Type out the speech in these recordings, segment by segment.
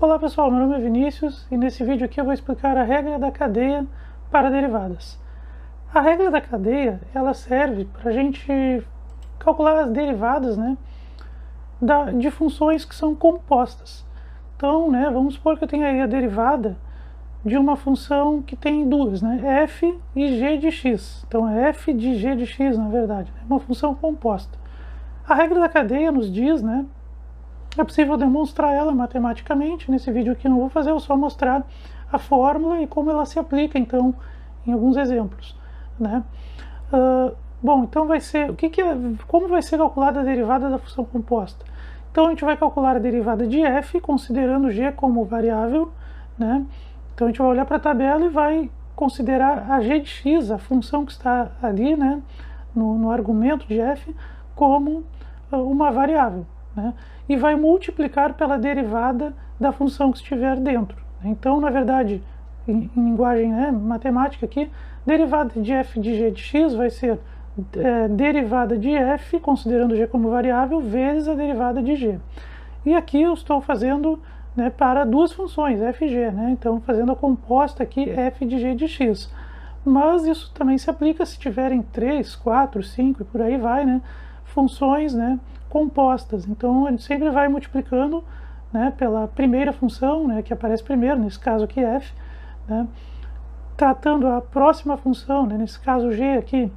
Olá pessoal, meu nome é Vinícius e nesse vídeo aqui eu vou explicar a regra da cadeia para derivadas. A regra da cadeia, ela serve para a gente calcular as derivadas, né, de funções que são compostas. Então, né, vamos supor que eu tenha aí a derivada de uma função que tem duas, né, f e g de x. Então é f de g de x, na verdade, é uma função composta. A regra da cadeia nos diz, né, é possível demonstrar ela matematicamente. Nesse vídeo aqui eu não vou fazer, eu só mostrar a fórmula e como ela se aplica, então, em alguns exemplos, né? Bom, então vai ser, como vai ser calculada a derivada da função composta? Então a gente vai calcular a derivada de f, considerando g como variável, né? Então a gente vai olhar para a tabela e vai considerar a g de x, a função que está ali, né, no argumento de f, como uma variável, né? E vai multiplicar pela derivada da função que estiver dentro. Então, na verdade, em linguagem, né, matemática aqui, derivada de f de g de x vai ser derivada de f, considerando g como variável, vezes a derivada de g. E aqui eu estou fazendo, né, para duas funções, f e g, né? Então, fazendo a composta aqui, f de g de x. Mas isso também se aplica se tiverem 3, 4, 5 e por aí vai, né, funções, né, compostas. Então a gente sempre vai multiplicando, né, pela primeira função, né, que aparece primeiro, nesse caso aqui f, né, tratando a próxima função, né, nesse caso g aqui,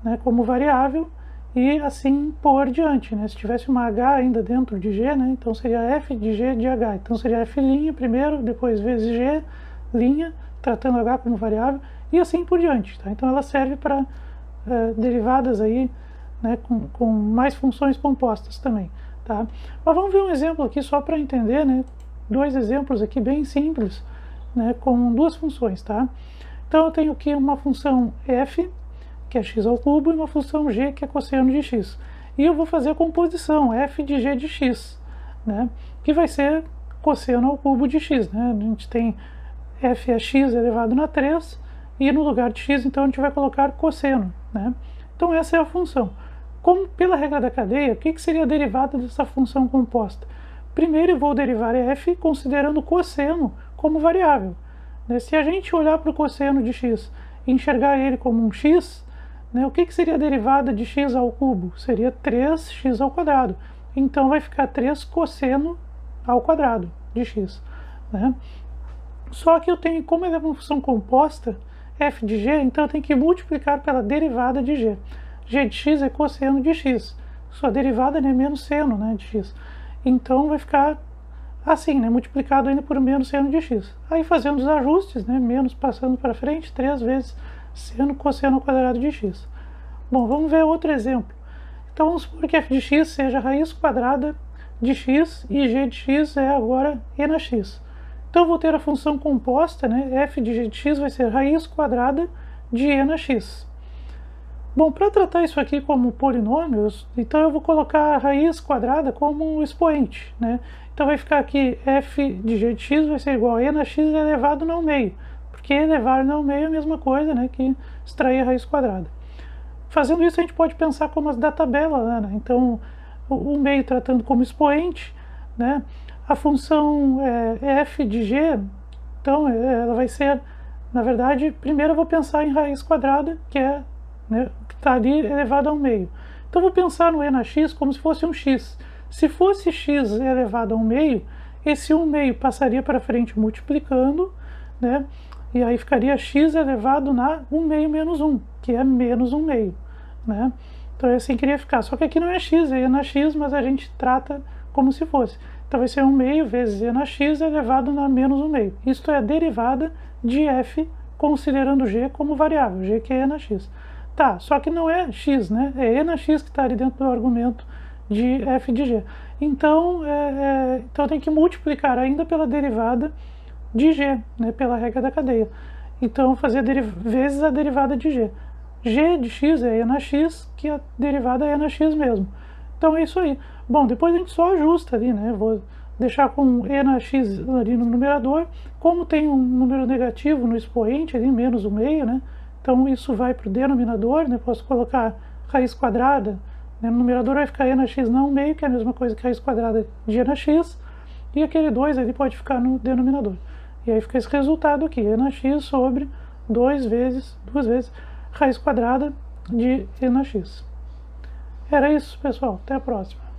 né, como variável, e assim por diante, né? Se tivesse uma h ainda dentro de g, né, então seria f de g de h. Então seria f' primeiro, depois vezes g', tratando h como variável, e assim por diante, tá? Então ela serve para derivadas aí, né, com mais funções compostas também, tá? Mas vamos ver um exemplo aqui só para entender, né? Dois exemplos aqui bem simples, né, com duas funções, tá? Então eu tenho aqui uma função f, que é x ao cubo, e uma função g, que é cosseno de x. E eu vou fazer a composição f de g de x, né, que vai ser cosseno ao cubo de x, né? A gente tem f é x elevado na 3, e no lugar de x, então, a gente vai colocar cosseno, né? Então essa é a função. Como pela regra da cadeia, o que seria a derivada dessa função composta? Primeiro eu vou derivar f considerando o cosseno como variável, né? Se a gente olhar para o cosseno de x e enxergar ele como um x, né, o que seria a derivada de x ao cubo? Seria 3x ao quadrado. Então vai ficar 3 cosseno ao quadrado de x, né? Só que eu tenho, como ele é uma função composta, f de g, então eu tenho que multiplicar pela derivada de g. G de x é cosseno de x. Sua derivada é menos seno, né, de x. Então vai ficar assim, né, multiplicado ainda por menos seno de x. Aí fazendo os ajustes, né, menos passando para frente, 3 vezes seno cosseno ao quadrado de x. Bom, vamos ver outro exemplo. Então vamos supor que f de x seja raiz quadrada de x e g de x é agora e na x. Então eu vou ter a função composta, né, f de g de x vai ser raiz quadrada de e na x. Bom, para tratar isso aqui como polinômios, então eu vou colocar a raiz quadrada como um expoente, né? Então vai ficar aqui f de g de x vai ser igual a e na x elevado ao meio, porque elevado ao meio é a mesma coisa, né, que extrair a raiz quadrada. Fazendo isso a gente pode pensar como as da tabela, né? Então o meio tratando como expoente, né? A função f de g, então ela vai ser, na verdade, primeiro eu vou pensar em raiz quadrada, que é, né, que está ali elevado ao meio. Então eu vou pensar no e na x como se fosse um x. Se fosse x elevado ao meio, esse 1 meio passaria para frente multiplicando, né, e aí ficaria x elevado na 1 meio menos 1, que é menos 1 meio, né? Então é assim que iria ficar. Só que aqui não é x, é e na x, mas a gente trata como se fosse. Então vai ser 1 meio vezes e na x elevado na menos 1 meio. Isto é a derivada de f, considerando g como variável, g que é e na x. Tá, só que não é x, né? É e na x que está ali dentro do argumento de f de g. Então, então tem que multiplicar ainda pela derivada de g, né? Pela regra da cadeia. Então, fazer vezes a derivada de g. G de x é e na x, que a derivada é e na x mesmo. Então é isso aí. Bom, depois a gente só ajusta ali, né? Vou deixar com e na x ali no numerador. Como tem um número negativo no expoente ali, menos 1 meio, né? Então isso vai para o denominador, né? Posso colocar raiz quadrada, né? No numerador vai ficar e na x não 1 meio, que é a mesma coisa que raiz quadrada de e na x. e aquele 2 ali pode ficar no denominador. E aí fica esse resultado aqui, e na x sobre 2 vezes, 2 vezes raiz quadrada de e na x. Era isso, pessoal. Até a próxima.